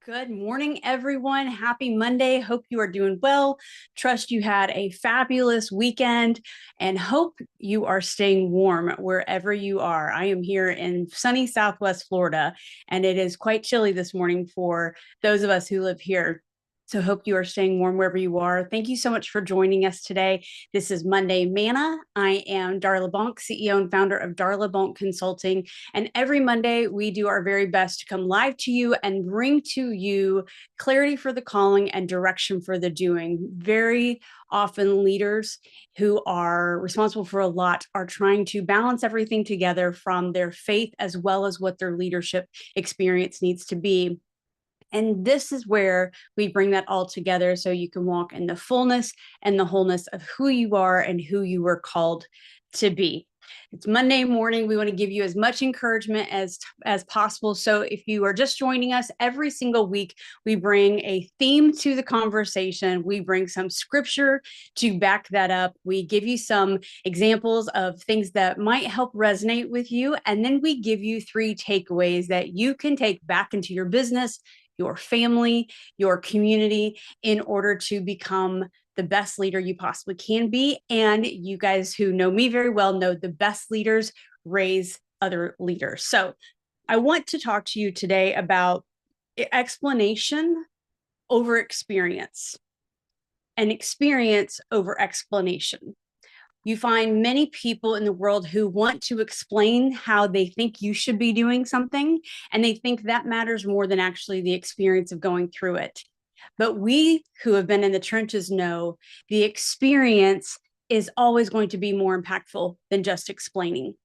Good morning, everyone. Happy Monday. Hope you are doing well. Trust you had a fabulous weekend and hope you are staying warm wherever you are. I am here in sunny Southwest Florida, and it is quite chilly this morning for those of us who live here. So hope you are staying warm wherever you are. Thank you so much for joining us today. This is Monday Manna. I am Darla Bonk, CEO and founder of Darla Bonk Consulting. And every Monday, we do our very best to come live to you and bring to you clarity for the calling and direction for the doing. Very often leaders who are responsible for a lot are trying to balance everything together from their faith as well as what their leadership experience needs to be. And this is where we bring that all together so you can walk in the fullness and the wholeness of who you are and who you were called to be. It's Monday morning. We want to give you as much encouragement as possible. So if you are just joining us, every single week, we bring a theme to the conversation. We bring some scripture to back that up. We give you some examples of things that might help resonate with you. And then we give you 3 takeaways that you can take back into your business, your family, your community, in order to become the best leader you possibly can be. And you guys who know me very well know the best leaders raise other leaders. So I want to talk to you today about explanation over experience and experience over explanation. You find many people in the world who want to explain how they think you should be doing something, and they think that matters more than actually the experience of going through it. But we who have been in the trenches know the experience is always going to be more impactful than just explaining.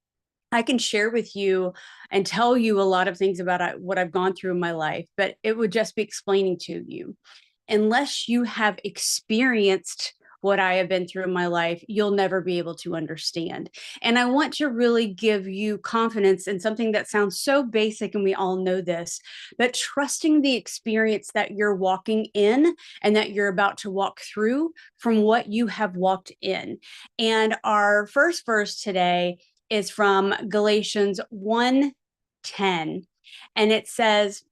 I can share with you and tell you a lot of things about what I've gone through in my life, but it would just be explaining to you. Unless you have experienced what I have been through in my life, you'll never be able to understand. And I want to really give you confidence in something that sounds so basic, and we all know this, but trusting the experience that you're walking in and that you're about to walk through from what you have walked in. And our first verse today is from Galatians 1:10, and it says,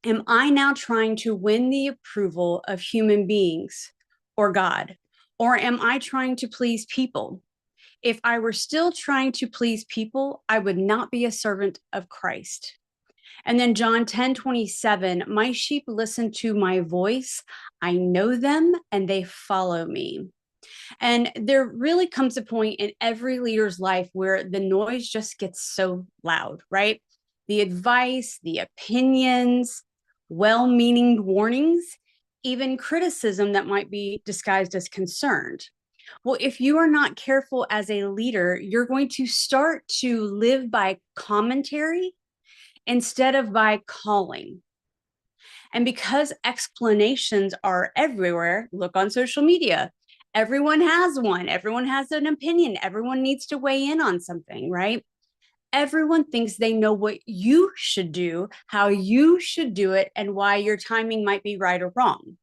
"Am I now trying to win the approval of human beings or God? Or am I trying to please people? If I were still trying to please people, I would not be a servant of Christ." And then John 10:27, "My sheep listen to my voice. I know them and they follow me." And there really comes a point in every leader's life where the noise just gets so loud, right? The advice, the opinions, well-meaning warnings, even criticism that might be disguised as concerned. Well, if you are not careful as a leader, you're going to start to live by commentary instead of by calling. And because explanations are everywhere, look on social media. Everyone has one. Everyone has an opinion. Everyone needs to weigh in on something, right? Everyone thinks they know what you should do, how you should do it, and why your timing might be right or wrong.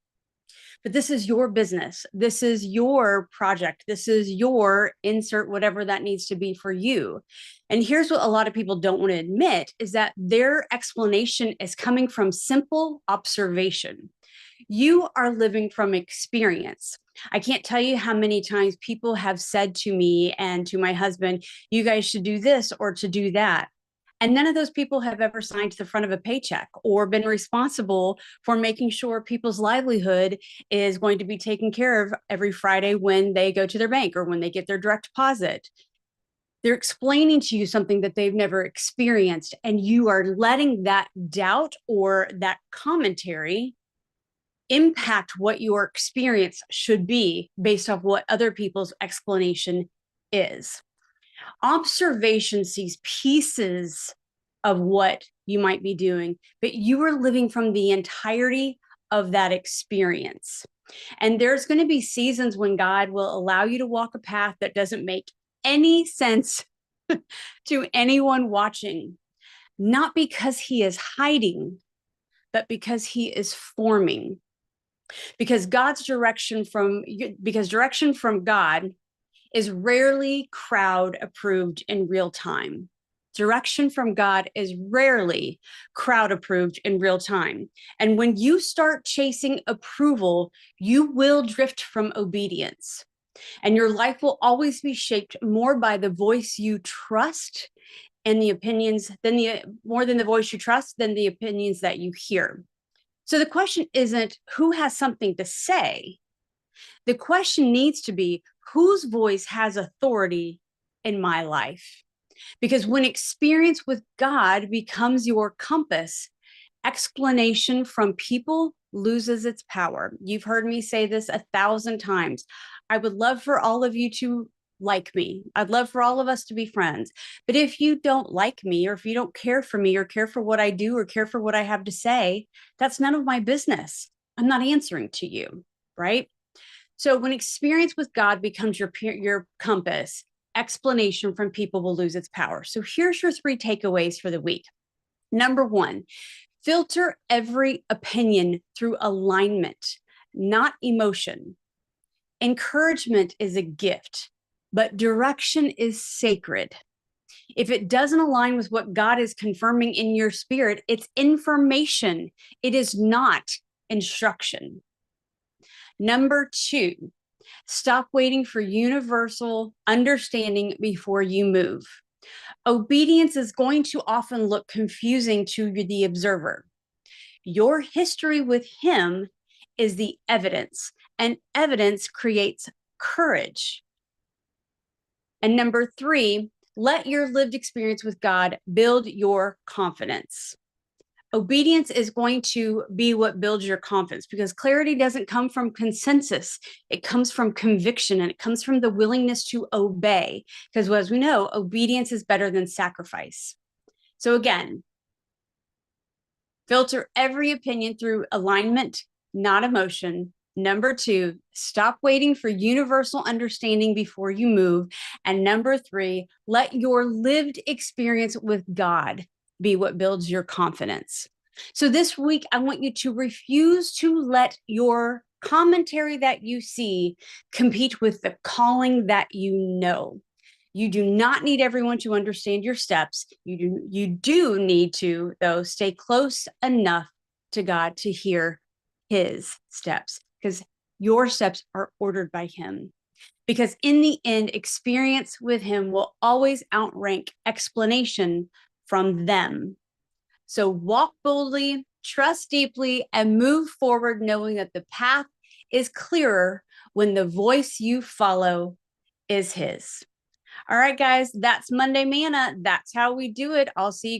But this is your business. This is your project. This is your insert, whatever that needs to be for you. And here's what a lot of people don't want to admit is that their explanation is coming from simple observation. You are living from experience. I can't tell you how many times people have said to me and to my husband, "You guys should do this or to do that." And none of those people have ever signed to the front of a paycheck or been responsible for making sure people's livelihood is going to be taken care of every Friday when they go to their bank or when they get their direct deposit. They're explaining to you something that they've never experienced, and you are letting that doubt or that commentary impact what your experience should be based off what other people's explanation is. Observation sees pieces of what you might be doing, but you are living from the entirety of that experience. And there's going to be seasons when God will allow you to walk a path that doesn't make any sense to anyone watching, not because he is hiding, but because he is forming. Because direction from God is rarely crowd approved in real time. Direction from God is rarely crowd approved in real time. And when you start chasing approval, you will drift from obedience. And your life will always be shaped more by the voice you trust and the opinions more than the voice you trust than the opinions that you hear. So the question isn't who has something to say. The question needs to be whose voice has authority in my life? Because when experience with God becomes your compass, explanation from people loses its power. You've heard me say this 1,000 times. I would love for all of you to like me. I'd love for all of us to be friends. But if you don't like me, or if you don't care for me, or care for what I do, or care for what I have to say, that's none of my business. I'm not answering to you, right? So when experience with God becomes your compass, explanation from people will lose its power. So here's your 3 takeaways for the week. Number 1, filter every opinion through alignment, not emotion. Encouragement is a gift, but direction is sacred. If it doesn't align with what God is confirming in your spirit, it's information. It is not instruction. Number 2, stop waiting for universal understanding before you move. Obedience is going to often look confusing to the observer. Your history with Him is the evidence, and evidence creates courage. And number 3, let your lived experience with God build your confidence. Obedience is going to be what builds your confidence, because clarity doesn't come from consensus. It comes from conviction, and it comes from the willingness to obey. Because as we know, obedience is better than sacrifice. So again, filter every opinion through alignment, not emotion. Number 2, stop waiting for universal understanding before you move. And number 3, let your lived experience with God be what builds your confidence. So this week, I want you to refuse to let your commentary that you see compete with the calling that you know. You do not need everyone to understand your steps. You do need to, though, stay close enough to God to hear His steps, because your steps are ordered by Him. Because in the end, experience with Him will always outrank explanation from them. So walk boldly, trust deeply, and move forward knowing that the path is clearer when the voice you follow is His. All right, guys, that's Monday Manna. That's how we do it. I'll see you guys.